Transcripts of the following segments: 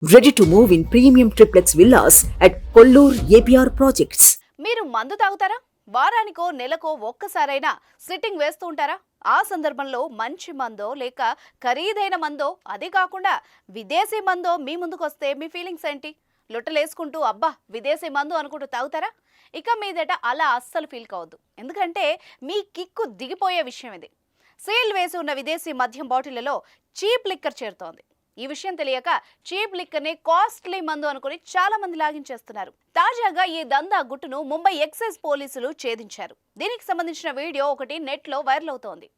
Ready to move in premium triplex villas at Kollur APR Projects. మీరు మందు తాగుతారా? వారానికో నెలకో ఒక్కసారైనా సిట్టింగ్ వేస్తూ ఉంటారా? ఆ సందర్భంలో మంచి మందో లేక ఖరీదైన మందో, అదే కాకుండా విదేశీ మందో మీ ముందుకొస్తే మీ ఫీలింగ్స్ ఏంటి? లొట్టలేసుకుంటూ అబ్బా విదేశీ మందు అనుకుంటూ తాగుతారా? ఇక మీదట అలా అస్సలు ఫీల్ కావద్దు. ఎందుకంటే మీ కిక్కు దిగిపోయే విషయం ఇది. సీల్ వేసి ఉన్న విదేశీ మద్యం బాటిళ్లలో చీప్ లిక్కర్ చేరుతోంది. ఈ విషయం తెలియక చీప్ లిక్కర్ ని కాస్ట్లీ మందు అనుకుని చాలా మంది లాగించేస్తున్నారు. తాజాగా ఈ దందా గుట్టును ముంబై ఎక్సైజ్ పోలీసులు ఛేదించారు. దీనికి సంబంధించిన వీడియో ఒకటి నెట్ లో వైరల్ అవుతోంది.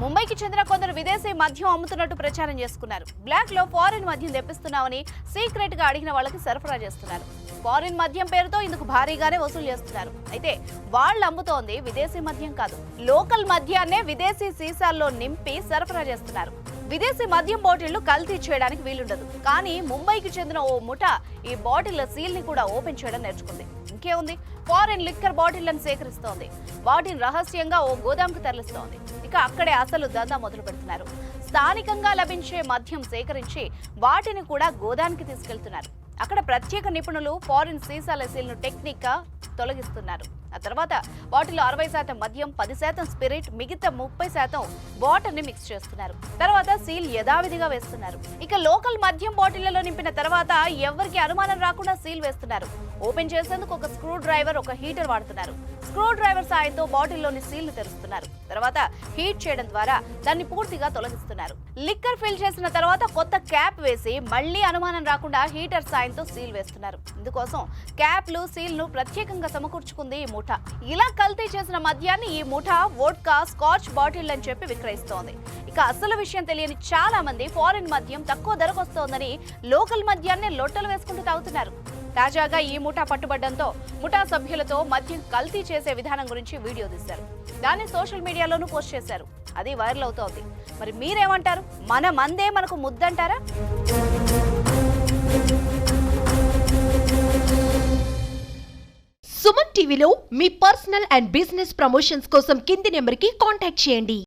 ముంబైకి చెందిన కొందరు విదేశీ మద్యం అమ్ముతున్నట్టు ప్రచారం చేసుకున్నారు. బ్లాక్ లో ఫారిన్ మద్యం తెప్పిస్తున్నామని సీక్రెట్ గా అడిగిన వాళ్ళకి సరఫరా చేస్తున్నారు. ఫారిన్ మద్యం పేరుతో ఇందుకు భారీగానే వసూలు చేస్తున్నారు. అయితే వాళ్ళు అమ్ముతోంది విదేశీ మద్యం కాదు, లోకల్ మద్యాన్నే విదేశీ సీసాల్లో నింపి సరఫరా చేస్తున్నారు. విదేశీ మద్యం బాటిళ్లు కల్తీ చేయడానికి వీలుండదు. కానీ ముంబైకి చెందిన ఓ ముఠా ఈ బాటిళ్ల సీల్ ని కూడా ఓపెన్ చేయడం నేర్చుకుంది. ఇంకేముంది, ఫారిన్ లిక్కర్ బాటిళ్లను సేకరిస్తోంది. వాటిని రహస్యంగా ఓ గోదాంకు తరలిస్తోంది. ఇక అక్కడే అసలు దందా మొదలు పెడుతున్నారు. స్థానికంగా లభించే మద్యం సేకరించి వాటిని కూడా గోదానికి తీసుకెళ్తున్నారు. అక్కడ ప్రత్యేక నిపుణులు ఫారిన్ సీసాల సీల్ ను టెక్నిక్ గా తొలగిస్తున్నారు. ఆ తర్వాత వాటిలో 60% మద్యం, 10% స్పిరిట్, మిగతా 30% వాటర్ ని మిక్స్ చేస్తున్నారు. తర్వాత సీల్ యథావిధిగా వేస్తున్నారు. ఇక లోకల్ మద్యం బాటిళ్లలో నింపిన తర్వాత ఎవరికి అనుమానం రాకుండా సీల్ వేస్తున్నారు. ఓపెన్ చేసేందుకు ఒక స్క్రూ డ్రైవర్, ఒక హీటర్ వాడుతున్నారు. స్క్రూ డ్రైవర్ సాయంతో బాటిల్లోని సీల్ ను తెరుస్తున్నారు. తర్వాత హీట్ చేయడం ద్వారా దాన్ని పూర్తిగా తొలగిస్తున్నారు. లిక్కర్ ఫిల్ చేసిన తర్వాత కొత్త క్యాప్ వేసి మళ్లీ అనుమానం రాకుండా హీటర్ సాయంతో సీల్ వేస్తున్నారు. ఇందుకోసం క్యాప్లు, సీల్ ను ప్రత్యేకంగా సమకూర్చుకుంది ఈ ముఠా. ఇలా కల్తీ చేసిన మద్యాన్ని ఈ ముఠా వోడ్కా, స్కాచ్ బాటిల్ అని చెప్పి విక్రయిస్తోంది. ఇక అసలు విషయం తెలియని చాలా మంది ఫారిన్ మద్యం తక్కువ ధరకు వస్తోందని లోకల్ మద్యాన్ని లొట్టలు వేసుకుంటూ తాగుతున్నారు. తాజాగా ఈ ముఠా పట్టుబడ్డంతో ముఠా సభ్యులతో మద్యం కల్తీ చేసే విధానం గురించి వీడియో తీశారు. దాన్ని సోషల్ మీడియాలోనూ పోస్ట్ చేశారు. అది వైరల్ అవుతోంది. మరి మీరేమంటారు? మన మందే మనకు ముద్దంటారా? సుమన్ టీవీలో మీ పర్సనల్ అండ్ బిజినెస్ ప్రమోషన్స్ కోసం కింది నెంబర్కి కాంటాక్ట్ చేయండి.